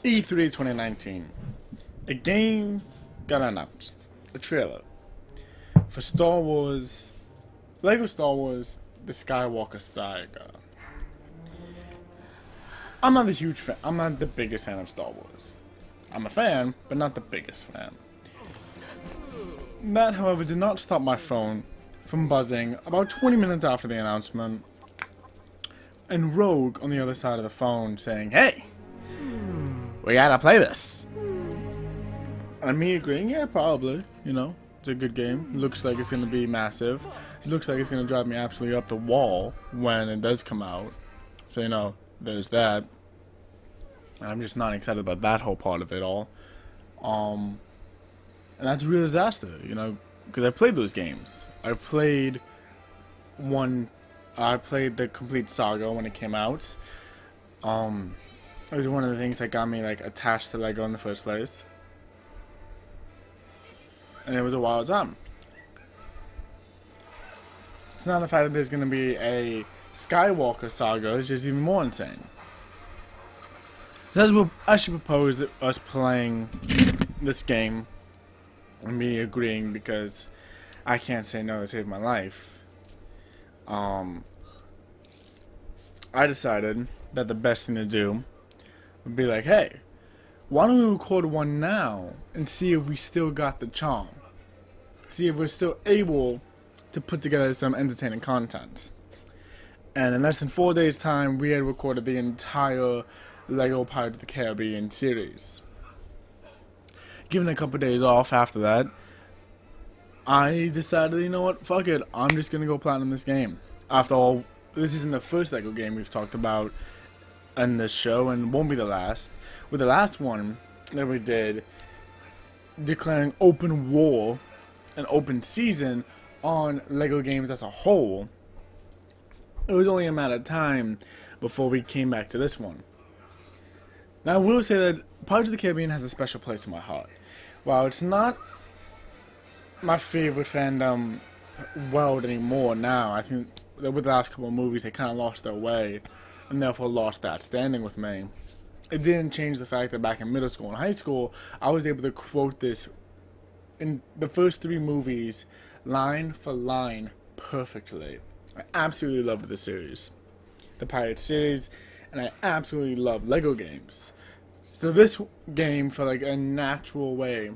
E3 2019, a game got announced, a trailer for Star Wars, Lego Star Wars, the Skywalker Saga. I'm not a huge fan. I'm not the biggest fan of Star Wars. I'm a fan, but not the biggest fan. That, however, did not stop my phone from buzzing about 20 minutes after the announcement, and Rogue on the other side of the phone saying, "Hey, we gotta play this." And me agreeing, yeah, probably, you know, it's a good game. Looks like it's gonna be massive. It looks like it's gonna drive me absolutely up the wall when it does come out. So, you know, there's that. And I'm just not excited about that whole part of it all. And that's a real disaster, you know, because I played those games. I played the complete saga when it came out. It was one of the things that got me like attached to Lego in the first place. And it was a wild time. So now the fact that there's going to be a Skywalker saga is just even more insane. That's what I should propose that us playing this game and me agreeing, because I can't say no to save my life. I decided that the best thing to do would be like, hey, why don't we record one now and see if we still got the charm? See if we're still able to put together some entertaining content. And in less than 4 days' time, we had recorded the entire Lego Pirates of the Caribbean series. Given a couple days off after that, I decided, you know what, fuck it, I'm just gonna go platinum this game. After all, this isn't the first Lego game we've talked about in this show, and won't be the last. With the last one that we did, declaring open war, an open season on Lego games as a whole, it was only a matter of time before we came back to this one. Now, I will say that Pirates of the Caribbean has a special place in my heart. While it's not my favorite fandom world anymore now, I think that with the last couple of movies, they kind of lost their way, and therefore lost that standing with me. It didn't change the fact that back in middle school and high school, I was able to quote this in the first 3 movies, line for line, perfectly. I absolutely loved the series, the Pirates series, and I absolutely love Lego games. So this game felt like a natural way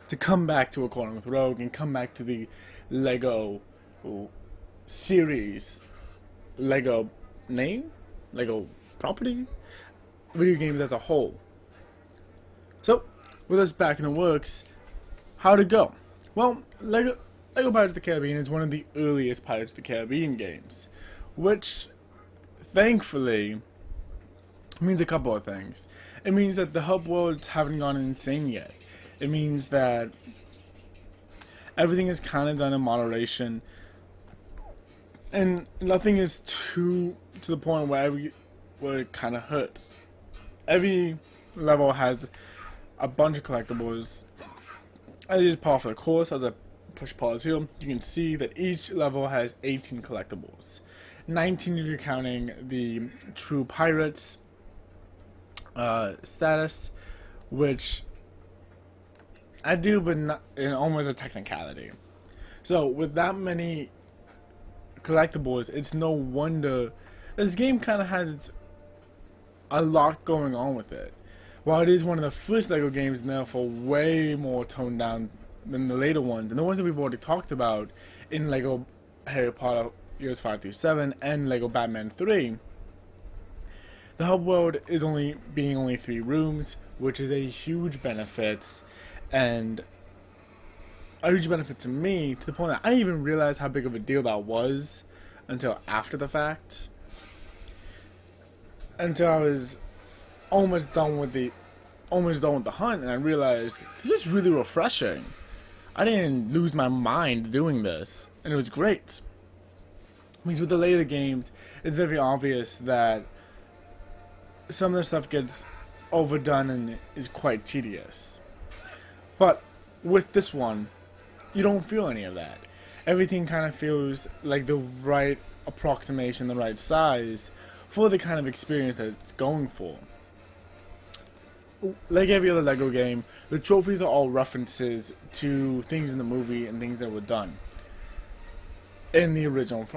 to come back to Recording with Rogue and come back to the Lego series, Lego name, Lego property, video games as a whole. So, with us back in the works, how'd it go? Well, Lego Pirates of the Caribbean is one of the earliest Pirates of the Caribbean games, which, thankfully, means a couple of things. It means that the hub worlds haven't gone insane yet. It means that everything is kind of done in moderation, and nothing is too to the point where it kind of hurts. Every level has a bunch of collectibles. I just pause for the course. As I push pause here, you can see that each level has 18 collectibles. 19 if you're counting the true pirates status, which I do, but not in almost a technicality. So with that many collectibles, it's no wonder this game kind of has a lot going on with it. While it is one of the first Lego games, and therefore way more toned down than the later ones, and the ones that we've already talked about in Lego Harry Potter Years 5 through 7 and Lego Batman 3, the hub world is only 3 rooms, which is a huge benefit, and a huge benefit to me, to the point that I didn't even realize how big of a deal that was until after the fact. Until I was almost done with the hunt, and I realized this is really refreshing. I didn't lose my mind doing this, and it was great. Because with the later games, it's very obvious that some of the stuff gets overdone and is quite tedious. But with this one, you don't feel any of that. Everything kind of feels like the right approximation, the right size for the kind of experience that it's going for. like every other Lego game, the trophies are all references to things in the movie and things that were done in the original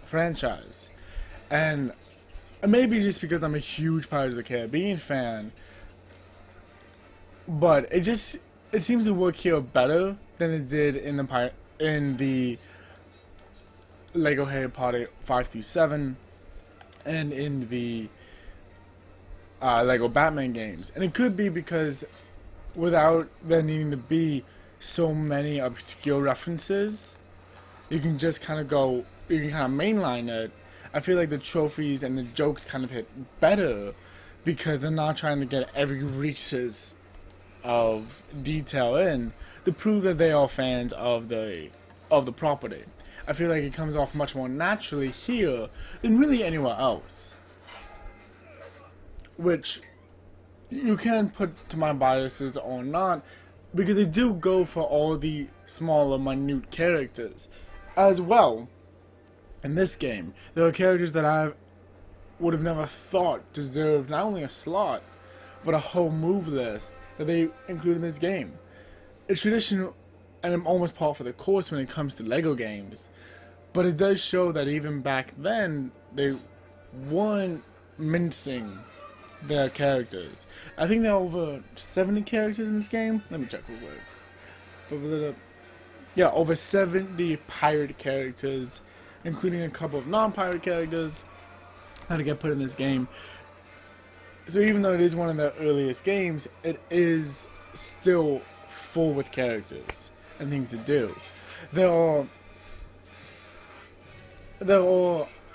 franchise. And maybe just because I'm a huge Pirates of the Caribbean fan, but it seems to work here better than it did in the Lego Harry Potter 5 through 7 and in the Lego Batman games. And it could be because without there needing to be so many obscure references, you can just kind of mainline it. I feel like the trophies and the jokes kind of hit better because they're not trying to get every Reese's of detail in to prove that they are fans of the property. I feel like it comes off much more naturally here than really anywhere else. Which you can put to my biases or not, because they do go for all the smaller, minute characters as well. In this game, there are characters that I would have never thought deserved not only a slot, but a whole move list that they include in this game. It's traditional, and I'm almost par for the course when it comes to Lego games, but it does show that even back then, they weren't mincing their characters. I think there are over 70 characters in this game. Let me check real quick. Yeah, over 70 pirate characters, including a couple of non-pirate characters that get put in this game. So even though it is one of the earliest games, it is still full with characters and things to do. There are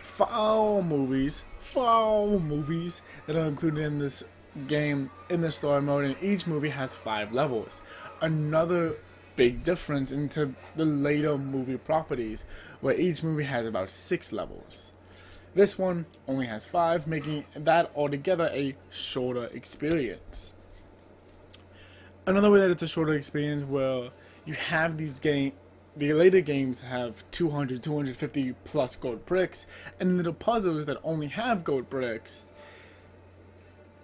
four movies that are included in this game in the story mode, and each movie has 5 levels. Another big difference into the later movie properties, where each movie has about 6 levels. This one only has 5, making that altogether a shorter experience. Another way that it's a shorter experience, where you have these the later games have 200, 250 plus gold bricks, and little puzzles that only have gold bricks.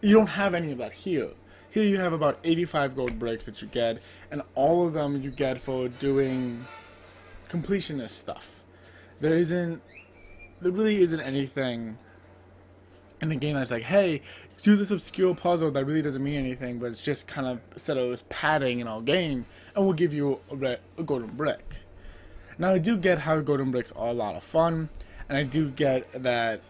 You don't have any of that here. Here you have about 85 gold bricks that you get, and all of them you get for doing completionist stuff. There really isn't anything in the game that's like, hey, do this obscure puzzle that really doesn't mean anything, but it's just kind of set as padding in our game, and we'll give you a golden brick. Now, I do get how golden bricks are a lot of fun, and I do get that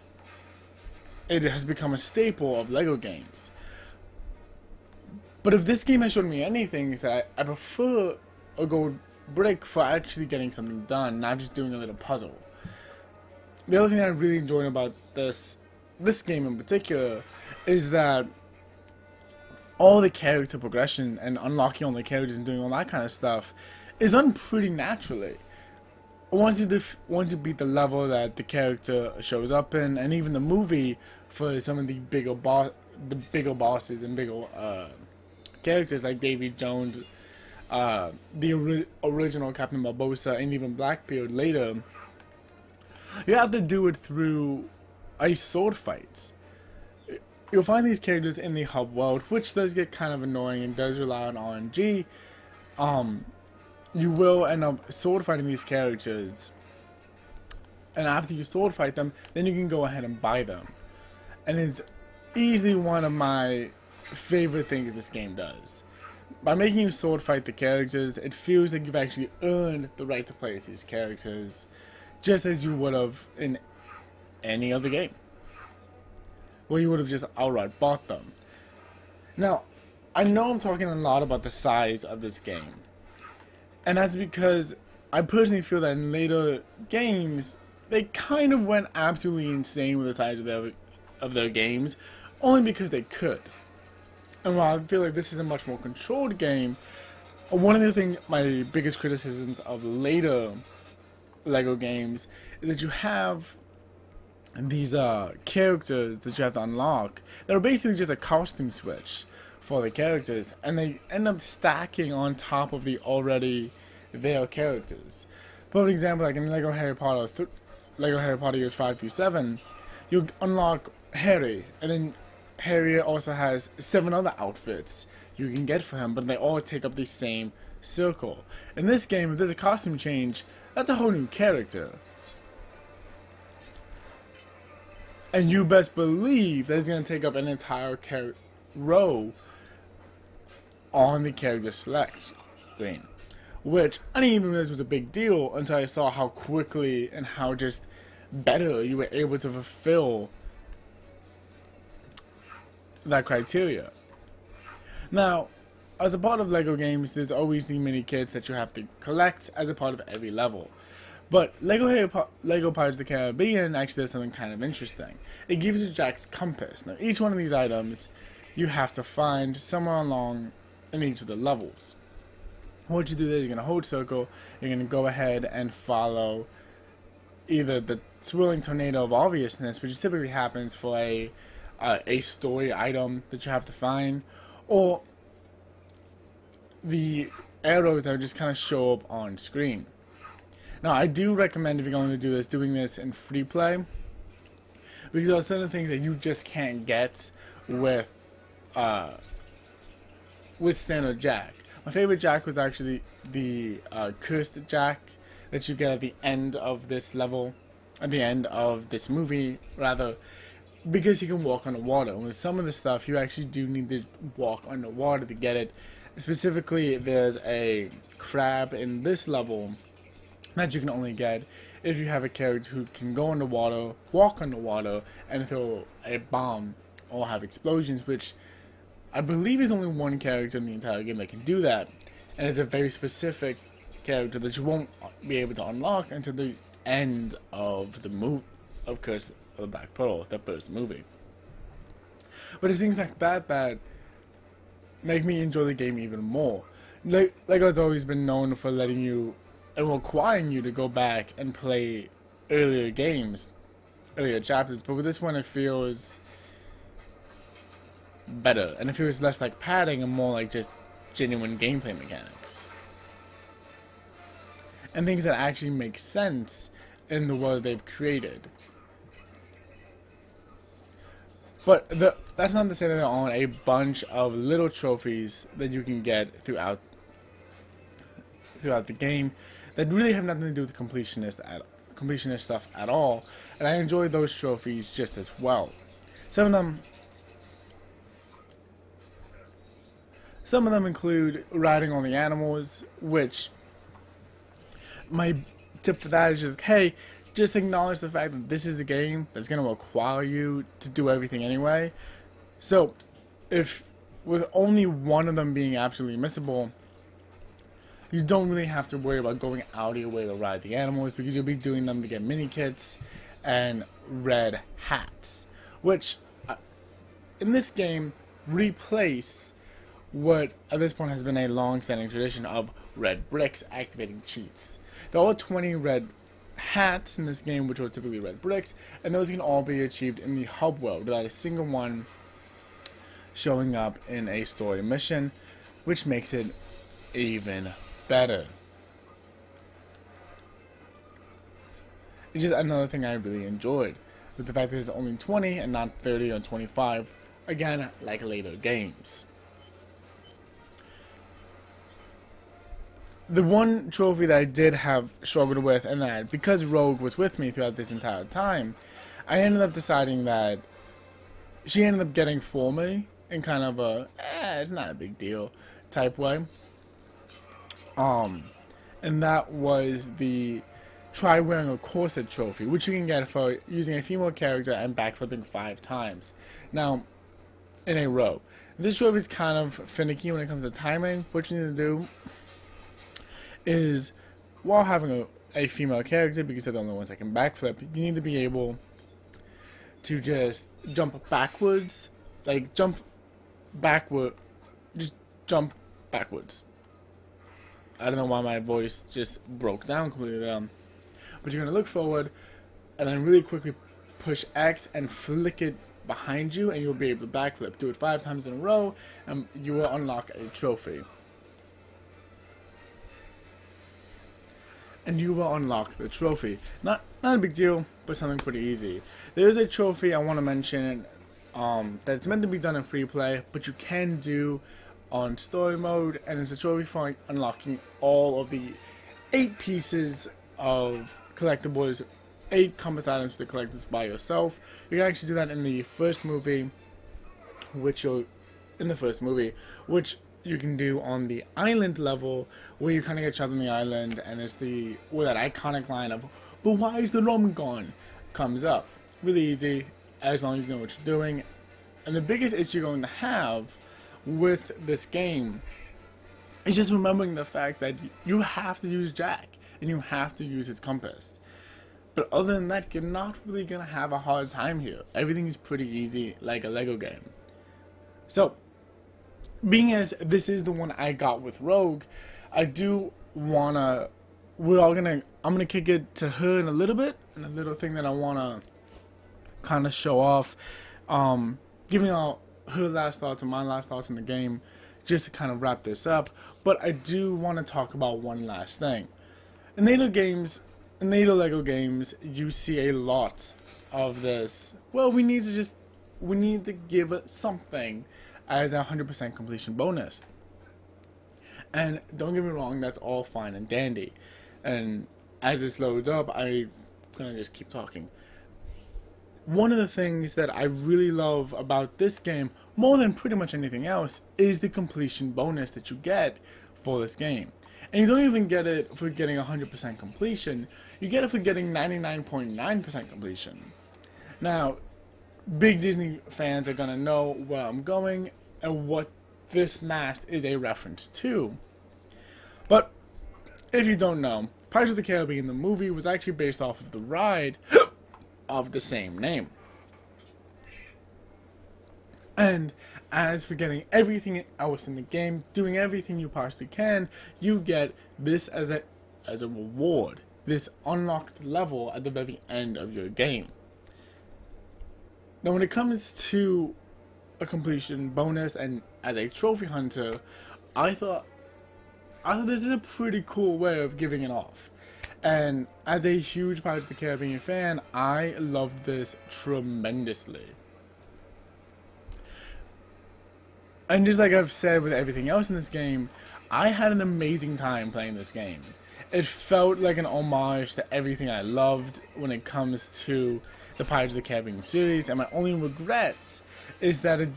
it has become a staple of Lego games. But if this game has shown me anything, is that I prefer a gold brick for actually getting something done, not just doing a little puzzle. The other thing that I really enjoy about this game in particular is that all the character progression and unlocking all the characters and doing all that kind of stuff is done pretty naturally. Once you beat the level that the character shows up in, and even the movie for some of the bigger bosses and bigger characters like Davy Jones, the original Captain Barbossa, and even Blackbeard later, you have to do it through ice sword fights. You'll find these characters in the hub world, which does get kind of annoying and does rely on RNG. You will end up sword fighting these characters, and after you sword fight them, then you can go ahead and buy them. And it's easily one of my favorite things this game does. By making you sword fight the characters, it feels like you've actually earned the right to play as these characters, just as you would have in any other game, where you would have just outright bought them. Now, I know I'm talking a lot about the size of this game, and that's because I personally feel that in later games, they kind of went absolutely insane with the size of their games, only because they could. And while I feel like this is a much more controlled game, one of the things, my biggest criticisms of later Lego games, is that you have these characters that you have to unlock that are basically just a costume switch for the characters, and they end up stacking on top of the already there characters. For example, like in Lego Harry Potter years 5 through 7, you unlock Harry, and then Harriet also has 7 other outfits you can get for him, but they all take up the same circle. In this game, if there's a costume change, that's a whole new character. And you best believe that it's going to take up an entire row on the character select screen. Which I didn't even realize was a big deal until I saw how quickly and how just better you were able to fulfill that criteria. Now, as a part of LEGO games, there's always the mini kits that you have to collect as a part of every level. But LEGO Pirates of the Caribbean actually does something kind of interesting. It gives you Jack's compass. Now, each one of these items you have to find somewhere along in each of the levels. What you do is you're going to hold circle, you're going to go ahead and follow either the swirling tornado of obviousness, which typically happens for a story item that you have to find, or the arrows that just kind of show up on screen. Now, I do recommend, if you're going to do this, doing this in free play, because there are certain things that you just can't get with standard Jack. My favorite Jack was actually the cursed Jack that you get at the end of this level, at the end of this movie, rather, because he can walk on the water. And with some of the stuff, you actually do need to walk on the water to get it. Specifically, there's a crab in this level that you can only get if you have a character who can go on the water, walk on the water, and throw a bomb or have explosions, which I believe is only one character in the entire game that can do that. And it's a very specific character that you won't be able to unlock until the end of the movie, of Curse of the Black Pearl, the first movie. But it's things like that that make me enjoy the game even more. LEGO's always been known for letting you and requiring you to go back and play earlier games, earlier chapters, but with this one it feels better, and it feels less like padding and more like just genuine gameplay mechanics. And things that actually make sense in the world they've created. But that's not to say that there aren't a bunch of little trophies that you can get throughout the game that really have nothing to do with completionist stuff at all, and I enjoy those trophies just as well. Some of them include riding on the animals, which my tip for that is just, hey, just acknowledge the fact that this is a game that's going to require you to do everything anyway. So, if with only one of them being absolutely missable, you don't really have to worry about going out of your way to ride the animals, because you'll be doing them to get mini kits and red hats, which in this game replace what at this point has been a long-standing tradition of red bricks activating cheats. There are 20 red hats in this game, which are typically red bricks, and those can all be achieved in the hub world without a single one showing up in a story mission, which makes it even better. It's just another thing I really enjoyed, with the fact that there's only 20 and not 30 or 25, again, like later games. The one trophy that I did have struggled with, and that because Rogue was with me throughout this entire time, I ended up deciding that she ended up getting for me in kind of a, it's not a big deal type way. And that was the try wearing a corset trophy, which you can get for using a female character and backflipping 5 times. Now, in a row. This trophy is kind of finicky when it comes to timing. What you need to do is, while having a female character, because they're the only ones that can backflip, you need to be able to just jump backwards, like just jump backwards. I don't know why my voice just broke down completely there. But you're going to look forward and then really quickly push X and flick it behind you, and you'll be able to backflip. Do it 5 times in a row and you will unlock a trophy. And you will unlock the trophy. Not a big deal, but something pretty easy. There is a trophy I want to mention that's meant to be done in free play, but you can do on story mode, and it's a trophy for unlocking all of the 8 pieces of collectibles, 8 compass items for the collectors by yourself. You can actually do that in the first movie, which you can do on the island level, where you kind of get trapped on the island, and it's where that iconic line of, "But why is the rum gone?" comes up. Really easy, as long as you know what you're doing. And the biggest issue you're going to have with this game is just remembering the fact that you have to use Jack, and you have to use his compass. But other than that, you're not really going to have a hard time here. Everything is pretty easy, like a Lego game. So, being as this is the one I got with Rogue, I do wanna, I'm gonna kick it to her in a little bit, and a little thing that I wanna kind of show off, giving out her last thoughts and my last thoughts in the game, just to kind of wrap this up. But I do want to talk about one last thing. In NATO Lego games, you see a lot of this. Well, we need to give it something as a 100% completion bonus. And don't get me wrong, that's all fine and dandy. And as this loads up, I'm gonna just keep talking. One of the things that I really love about this game, more than pretty much anything else, is the completion bonus that you get for this game. And you don't even get it for getting 100% completion, you get it for getting 99.9% completion. Now, big Disney fans are gonna know where I'm going and what this mast is a reference to. But if you don't know, Pirates of the Caribbean, the movie, was actually based off of the ride of the same name. And as for getting everything else in the game, doing everything you possibly can, you get this as a reward, this unlocked level at the very end of your game. Now, when it comes to a completion bonus and as a trophy hunter, I thought this is a pretty cool way of giving it off. And as a huge Pirates of the Caribbean fan, I loved this tremendously. And just like I've said with everything else in this game, I had an amazing time playing this game. It felt like an homage to everything I loved when it comes to the Pirates of the Caribbean series, and my only regrets is that it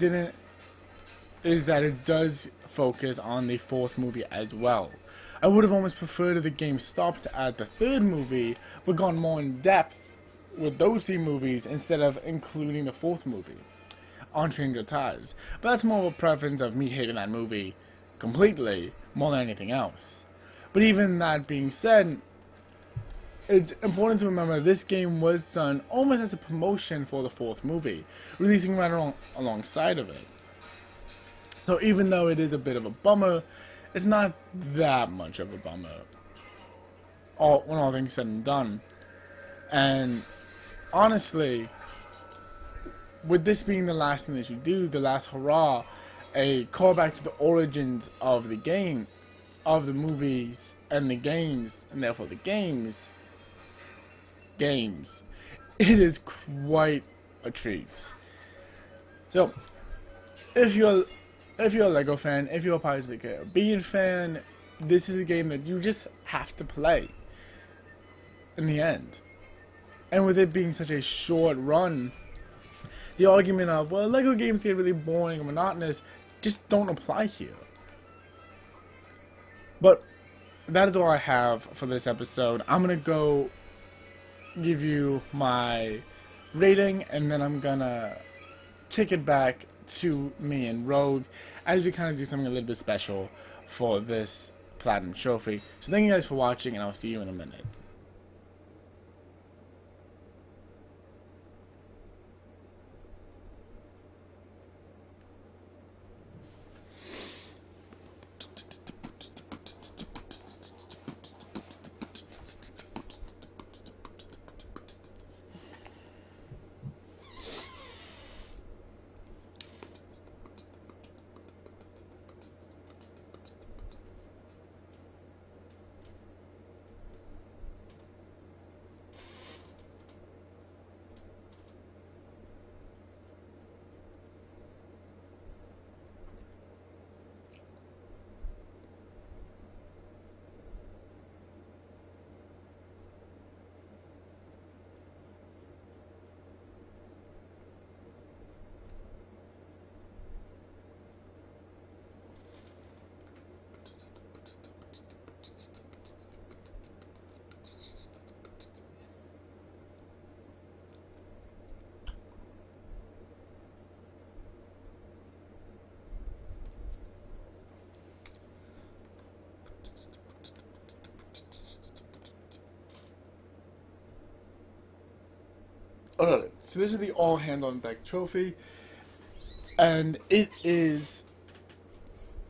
does focus on the 4th movie as well. I would have almost preferred if the game stopped at the 3rd movie, but gone more in depth with those 3 movies instead of including the 4th movie, On Stranger Tides. But that's more of a preference of me hating that movie completely, more than anything else. But even that being said, it's important to remember this game was done almost as a promotion for the 4th movie, releasing right alongside of it. So even though it is a bit of a bummer, it's not that much of a bummer, when all things said and done. And honestly, with this being the last thing that you do, the last hurrah, a callback to the origins of the game, of the movies and the games, and therefore the games, it is quite a treat. So, if you're a Lego fan, if you're a Pirates of the Caribbean fan, this is a game that you just have to play in the end. And with it being such a short run, the argument of, well, Lego games get really boring and monotonous, just don't apply here. But that is all I have for this episode. I'm gonna go give you my rating, and then I'm gonna kick it back to me and Rogue as we kind of do something a little bit special for this Platinum Trophy. So thank you guys for watching, and I'll see you in a minute. Alright, so this is the all hands on deck trophy, and it is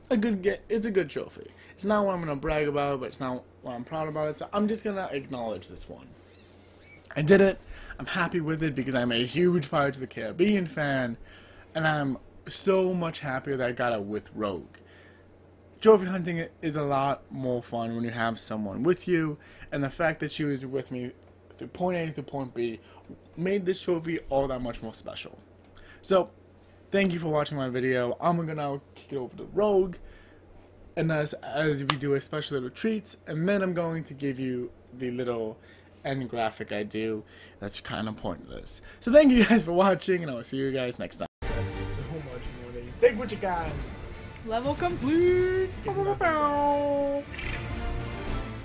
a good trophy. It's not what I'm gonna brag about, but it's not what I'm proud about. So I'm just gonna acknowledge this one. I did it. I'm happy with it because I'm a huge Pirates of the Caribbean fan, and I'm so much happier that I got it with Rogue. Trophy hunting is a lot more fun when you have someone with you, and the fact that she was with me through point A to point B made this trophy all that much more special. So, thank you for watching my video. I'm gonna now kick it over to Rogue, and as we do a special little treats, and then I'm going to give you the little end graphic I do that's kind of pointless. So thank you guys for watching, and I will see you guys next time. That's so much money. Take what you got. Level complete. So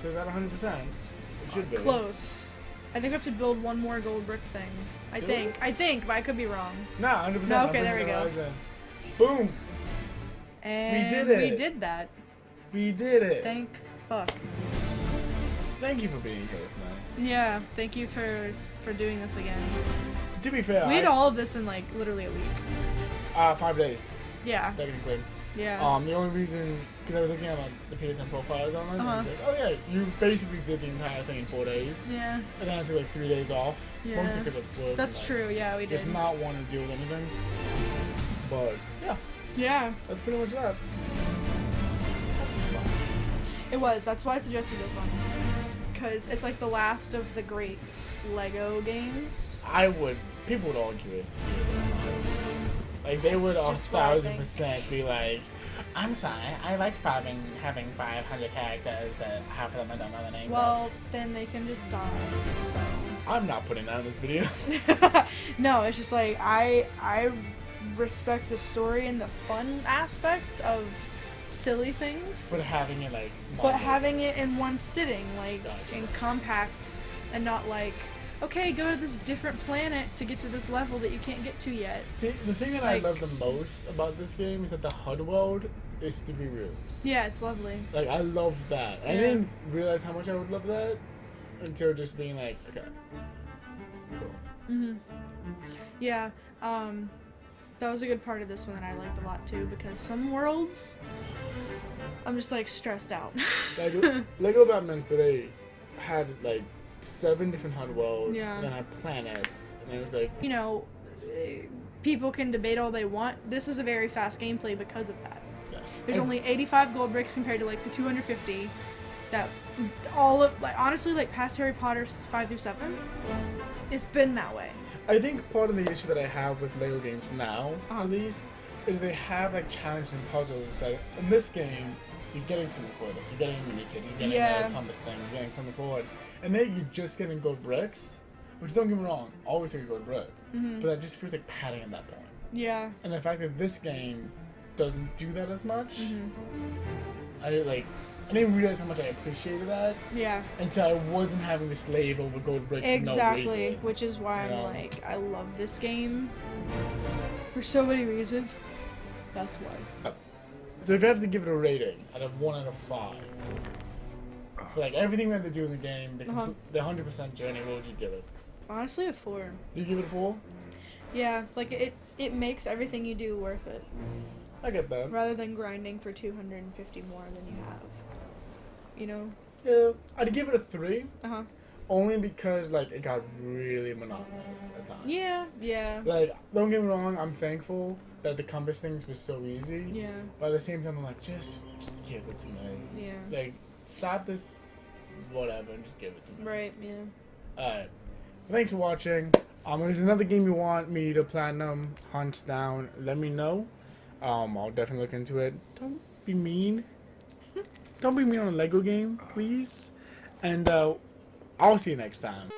is that 100%? It should be. Close. I think we have to build one more gold brick thing. I think, but I could be wrong. No, 100%. No, okay, there we go. Boom. And we did it. We did that. We did it. Thank fuck. Thank you for being here with me. Yeah, thank you for doing this again. To be fair, we did all of this in like literally a week. 5 days. Yeah. Technically. Yeah. The only reason, because I was looking at the PSN profiles online, and I was like, oh yeah, you basically did the entire thing in 4 days. Yeah. And then I took like 3 days off. Yeah. Mostly because of work. That's true. Yeah, we did. Just not want to deal with anything. But yeah. Yeah. That's pretty much that. That's fun. It was. That's why I suggested this one. Because it's like the last of the great Lego games. People would argue it. Like, they would 1,000% be like, I'm sorry, I like having 500 characters that half of them I don't know the names Well, of. then they can just die, so. I'm not putting that in this video. No, it's just like, I respect the story and the fun aspect of silly things. But having it, like... But having it in one sitting, like, Gotcha. and compact, and not like, okay, go to this different planet to get to this level that you can't get to yet. See, the thing that I love the most about this game is that the HUD world is 3 rooms. Yeah, it's lovely. Like, I love that. Yeah. I didn't realize how much I would love that until just being like, okay, cool. Mhm. Yeah, that was a good part of this one that I liked a lot too, because some worlds, I'm just like stressed out. Like, Lego Batman 3 had like 7 different HUD worlds, yeah. Then had planets, and it was like... You know, people can debate all they want. This is a very fast gameplay because of that. Yes. There's only 85 gold bricks compared to like the 250 that all of, like, honestly, like past Harry Potter 5 through 7, it's been that way. I think part of the issue that I have with Lego games now, at least, is they have like challenges and puzzles that in this game you're getting something for it. Like, you're getting a mini kit, you're getting a compass thing, you're getting something for it. And then you're just getting gold bricks, which, don't get me wrong, always take a gold brick. But that just feels like padding at that point. Yeah. And the fact that this game doesn't do that as much, I didn't realize how much I appreciated that. Yeah. Until I wasn't having to slave over gold bricks for no reason. Which is why I'm like, I love this game for so many reasons. That's why. So if you have to give it a rating out of 1 out of 5, for like everything we had to do in the game, the 100% journey, what would you give it? Honestly, a 4. You give it a 4? Yeah, like it makes everything you do worth it. I get that. Rather than grinding for 250 more than you have. You know? Yeah, I'd give it a 3. Uh-huh. Only because, like, it got really monotonous at times. Yeah, yeah. Like, don't get me wrong, I'm thankful that the compass things was so easy. Yeah. But at the same time, I'm like, just give it to me. Yeah. Like, stop this whatever and just give it to me. Right, yeah. Alright. Thanks for watching. If there's another game you want me to platinum hunt down, let me know. I'll definitely look into it. Don't be mean. Don't be mean on a Lego game, please. And I'll see you next time.